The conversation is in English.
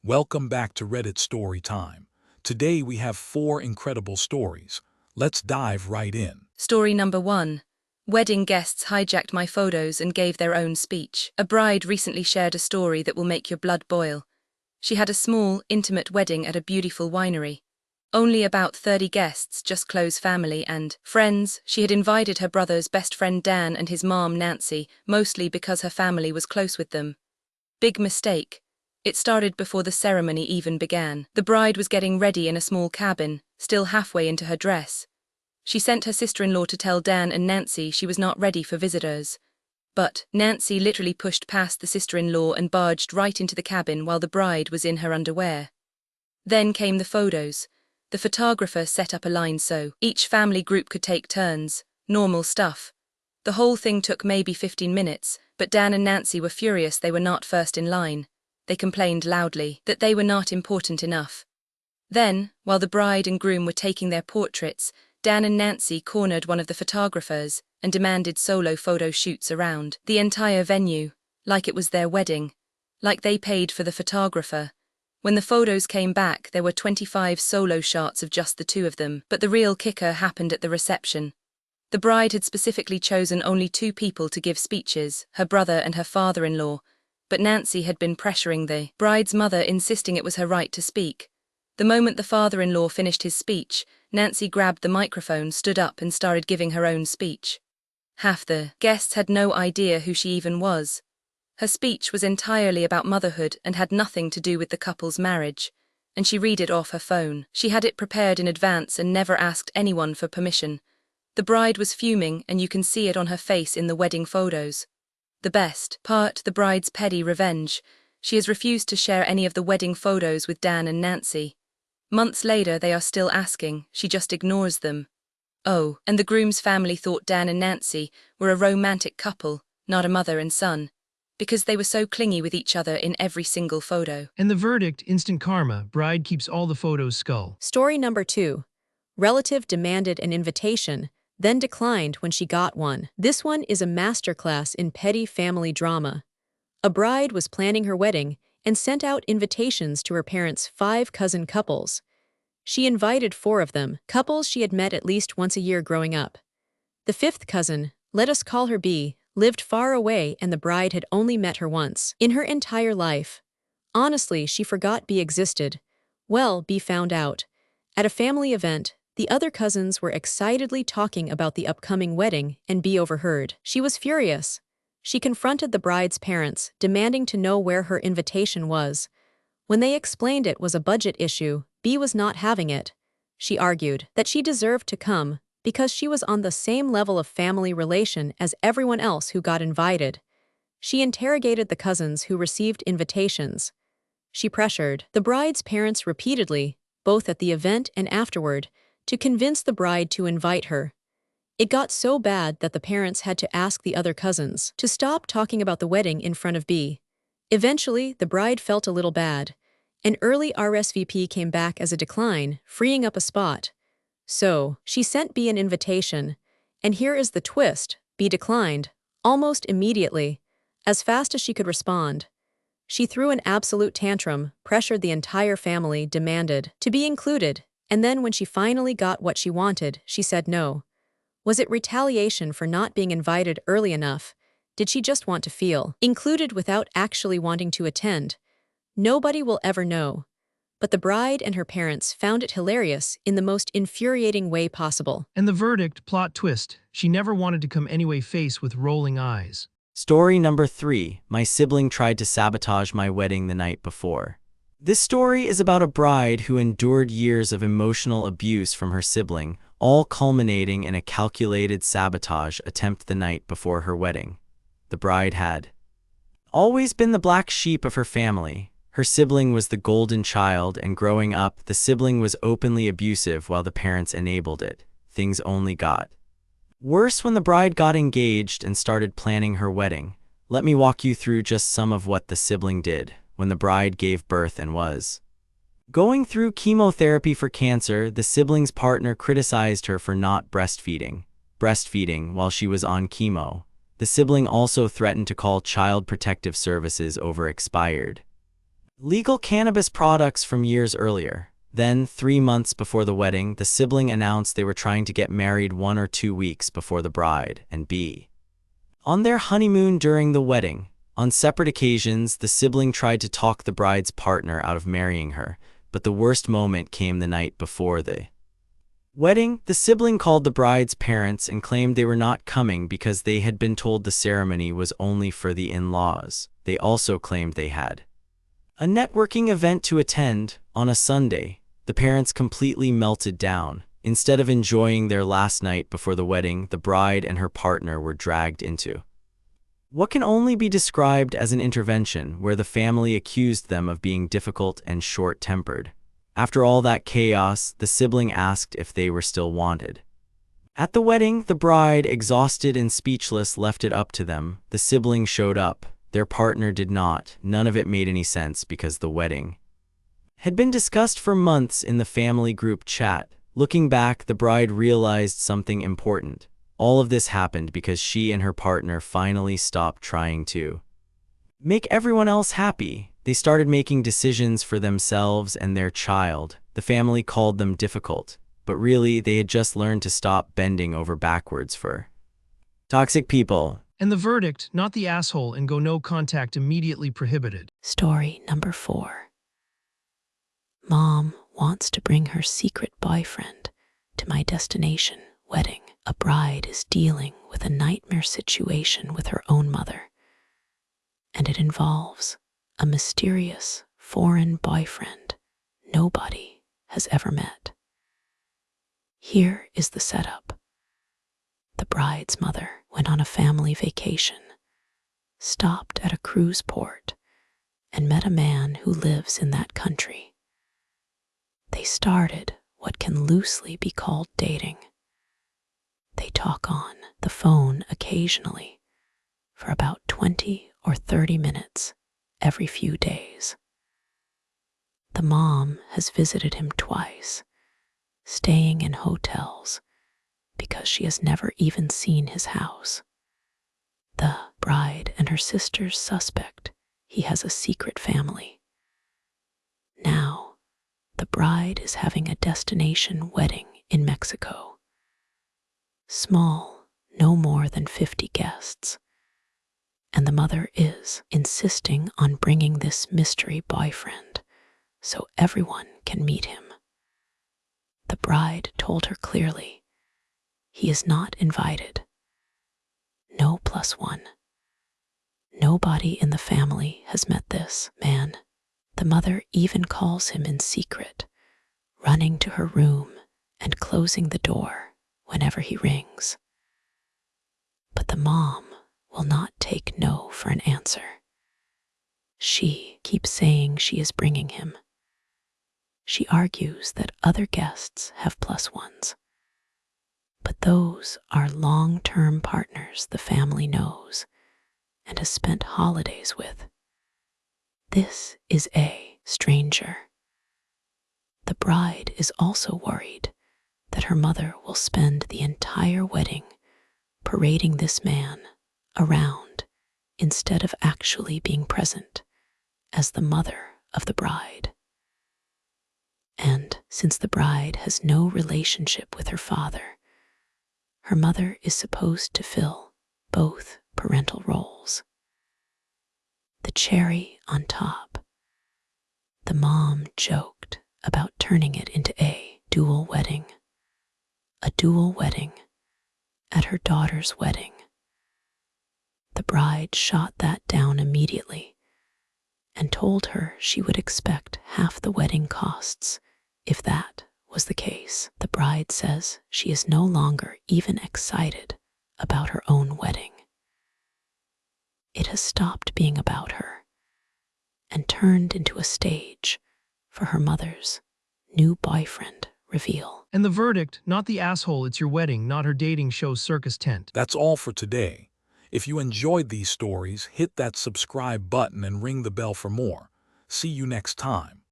Welcome back to Reddit Story Time. Today we have 4 incredible stories. Let's dive right in. Story number 1. Wedding guests hijacked my photos and gave their own speech. A bride recently shared a story that will make your blood boil. She had a small, intimate wedding at a beautiful winery. Only about 30 guests, just close family and friends. She had invited her brother's best friend Dan and his mom Nancy, mostly because her family was close with them. Big mistake. It started before the ceremony even began. The bride was getting ready in a small cabin, still halfway into her dress. She sent her sister-in-law to tell Dan and Nancy she was not ready for visitors. But Nancy literally pushed past the sister-in-law and barged right into the cabin while the bride was in her underwear. Then came the photos. The photographer set up a line so each family group could take turns. Normal stuff. The whole thing took maybe 15 minutes, but Dan and Nancy were furious they were not first in line. They complained loudly that they were not important enough. Then, while the bride and groom were taking their portraits, Dan and Nancy cornered one of the photographers and demanded solo photo shoots around the entire venue, like it was their wedding, like they paid for the photographer. When the photos came back, there were 25 solo shots of just the two of them, but the real kicker happened at the reception. The bride had specifically chosen only 2 people to give speeches, her brother and her father-in-law, but Nancy had been pressuring the bride's mother, insisting it was her right to speak. The moment the father-in-law finished his speech, Nancy grabbed the microphone, stood up and started giving her own speech. Half the guests had no idea who she even was. Her speech was entirely about motherhood and had nothing to do with the couple's marriage, and she read it off her phone. She had it prepared in advance and never asked anyone for permission. The bride was fuming, and you can see it on her face in the wedding photos. The best part, the bride's petty revenge. She has refused to share any of the wedding photos with Dan and Nancy. Months later, they are still asking, she just ignores them. Oh, and the groom's family thought Dan and Nancy were a romantic couple, not a mother and son, because they were so clingy with each other in every single photo. And the verdict, instant karma, bride keeps all the photos skull. Story number 2. Relative demanded an invitation, then declined when she got one. This one is a masterclass in petty family drama. A bride was planning her wedding and sent out invitations to her parents' 5 cousin couples. She invited 4 of them, couples she had met at least once a year growing up. The 5th cousin, let us call her B, lived far away and the bride had only met her once in her entire life. Honestly, she forgot B existed. Well, B found out. At a family event, the other cousins were excitedly talking about the upcoming wedding and B overheard. She was furious. She confronted the bride's parents, demanding to know where her invitation was. When they explained it was a budget issue, B was not having it. She argued that she deserved to come because she was on the same level of family relation as everyone else who got invited. She interrogated the cousins who received invitations. She pressured the bride's parents repeatedly, both at the event and afterward, to convince the bride to invite her. It got so bad that the parents had to ask the other cousins to stop talking about the wedding in front of B. Eventually, the bride felt a little bad. An early RSVP came back as a decline, freeing up a spot. So, she sent B an invitation. And here is the twist, B declined, almost immediately, as fast as she could respond. She threw an absolute tantrum, pressured the entire family, demanded to be included, and then when she finally got what she wanted, she said no. Was it retaliation for not being invited early enough? Did she just want to feel included without actually wanting to attend? Nobody will ever know. But the bride and her parents found it hilarious in the most infuriating way possible. And the verdict, plot twist, she never wanted to come anyway, face with rolling eyes. Story number 3. My sibling tried to sabotage my wedding the night before. This story is about a bride who endured years of emotional abuse from her sibling, all culminating in a calculated sabotage attempt the night before her wedding. The bride had always been the black sheep of her family. Her sibling was the golden child, and growing up, the sibling was openly abusive while the parents enabled it. Things only got worse when the bride got engaged and started planning her wedding. Let me walk you through just some of what the sibling did when the bride gave birth and was going through chemotherapy for cancer. The sibling's partner criticized her for not breastfeeding while she was on chemo. The sibling also threatened to call Child Protective Services over expired legal cannabis products from years earlier. Then, 3 months before the wedding, the sibling announced they were trying to get married 1 or 2 weeks before the bride and be on their honeymoon during the wedding. On separate occasions, the sibling tried to talk the bride's partner out of marrying her, but the worst moment came the night before the wedding. The sibling called the bride's parents and claimed they were not coming because they had been told the ceremony was only for the in-laws. They also claimed they had a networking event to attend on a Sunday. The parents completely melted down. Instead of enjoying their last night before the wedding, the bride and her partner were dragged into what can only be described as an intervention, where the family accused them of being difficult and short-tempered. After all that chaos, the sibling asked if they were still wanted. At the wedding, the bride, exhausted and speechless, left it up to them. The sibling showed up. Their partner did not. None of it made any sense because the wedding had been discussed for months in the family group chat. Looking back, the bride realized something important. All of this happened because she and her partner finally stopped trying to make everyone else happy. They started making decisions for themselves and their child. The family called them difficult, but really they had just learned to stop bending over backwards for toxic people. And the verdict, not the asshole and go no contact immediately prohibited. Story number 4. Mom wants to bring her secret boyfriend to my destination wedding. A bride is dealing with a nightmare situation with her own mother, and it involves a mysterious foreign boyfriend nobody has ever met. Here is the setup. The bride's mother went on a family vacation, stopped at a cruise port, and met a man who lives in that country. They started what can loosely be called dating. They talk on the phone occasionally for about 20 or 30 minutes every few days. The mom has visited him twice, staying in hotels because she has never even seen his house. The bride and her sisters suspect he has a secret family. Now, the bride is having a destination wedding in Mexico. Small, no more than 50 guests. And the mother is insisting on bringing this mystery boyfriend so everyone can meet him. The bride told her clearly, he is not invited. No +1. Nobody in the family has met this man. The mother even calls him in secret, running to her room and closing the door whenever he rings. But the mom will not take no for an answer. She keeps saying she is bringing him. She argues that other guests have +1s, but those are long-term partners the family knows and has spent holidays with. This is a stranger. The bride is also worried that her mother will spend the entire wedding parading this man around instead of actually being present as the mother of the bride. And since the bride has no relationship with her father, her mother is supposed to fill both parental roles. The cherry on top, the mom joked about turning it into a dual wedding at her daughter's wedding. The bride shot that down immediately and told her she would expect half the wedding costs if that was the case. The bride says she is no longer even excited about her own wedding. It has stopped being about her and turned into a stage for her mother's new boyfriend reveal. And the verdict, not the asshole, it's your wedding, not her dating show circus tent. That's all for today. If you enjoyed these stories, hit that subscribe button and ring the bell for more. See you next time.